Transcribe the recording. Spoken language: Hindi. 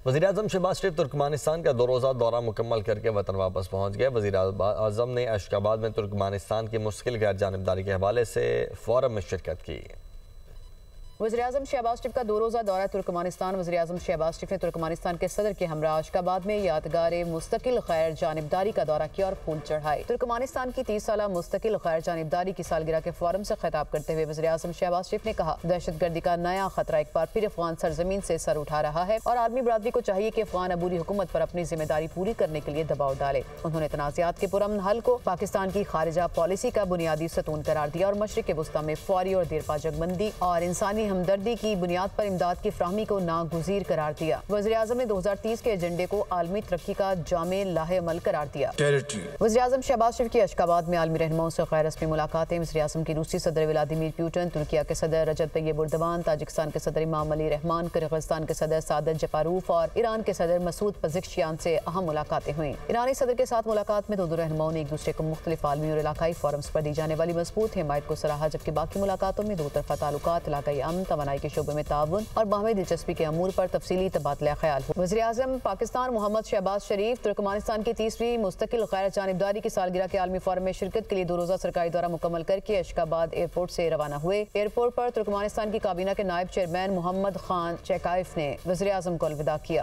वज़ीर-ए-आज़म शहबाज शरीफ तुर्कमानिस्तान का 2 रोज़ा दौरा मुकम्मल करके वतन वापस पहुँच गए। वज़ीर-ए-आज़म ने अशकाबाद में तुर्कमानिस्तान की मुस्तकिल गैर जानिबदारी के हवाले से फोरम में शिरकत की। वज़ीर-ए-आज़म शहबाज शरीफ का 2 रोज़ा दौरा तुर्कमानिस्तान। वज़ीर-ए-आज़म शहबाज शरीफ ने तुर्कमानिस्तान के सदर के हमरा अशकाबाद में यादगार मुस्तकिल गैर जानिबदारी का दौरा किया और फूल चढ़ाए। तुर्कमानिस्तान की 30 साला मुस्तकिल गैर जानिबदारी की सालगिरह के फोरम से खिताब करते हुए वज़ीर-ए-आज़म शहबाज शरीफ ने कहा, दहशतगर्दी का नया खतरा एक बार फिर अफगान सरजमीन से सर उठा रहा है और आलमी बरादरी को चाहिए कि अफगान अबूरी हुकूमत पर अपनी जिम्मेदारी पूरी करने के लिए दबाव डाले। उन्होंने तनाज़ात के पुरअमन हल को पाकिस्तान की खारिजा पॉलिसी का बुनियादी सतून करार दिया और मशरिक़ वुस्ता में फौरी और देरपा जगबंदी और इंसानी हमदर्दी की बुनियाद पर इमदाद की फ्राहमी को नागुज़ीर करार दिया। वज़ीर-ए-आज़म ने 2030 के एजेंडे को आलमी तरक्की का जामे लाहेअमल करार दिया। वज़ीर-ए-आज़म शहबाज शरीफ की अशकाबाद में आलमी रहनुमाओं से गैर रस्मी मुलाकातें। वज़ीर-ए-आज़म की रूसी सदर व्लादिमीर पुतिन, तुर्किया के सदर रजब तय्यिब एर्दोगान, ताजिकिस्तान के सदर इमाम अली रहमान, किर्गिस्तान के सदर सादत जपारूफ और ईरान के सदर मसूद पज़ेश्कियान से अहम मुलाकातें हुई। ईरानी सदर के साथ मुलाकात में दोनों रहनुमाओं ने एक दूसरे को मुख्तलिफ आलमी और इलाकाई फोरम्स पर दी जाने वाली मजबूत हिमायत को सराहा, जबकि बाकी मुलाकातों में दो तरफा ताल्लुकात, इलाकाई अमन, तवानाई के शोबे में ताउन और बाहमी दिलचस्पी के अमूर पर तफसीली तबादला ख्याल हुआ। वज़ीर-ए-आज़म पाकिस्तान मोहम्मद शहबाज शरीफ तुर्कमानिस्तान की 30वीं मुस्तकिल गैर जानिबदारी की सालगिरह के आलमी फोरम में शिरकत के लिए 2 रोज़ा सरकारी दौरा मुकम्मल करके अशकाबाद एयरपोर्ट से रवाना हुए। एयरपोर्ट पर तुर्कमानिस्तान की काबीना के नायब चेयरमैन मोहम्मद खान चेकाइफ ने वज़ीर-ए-आज़म को अलविदा किया।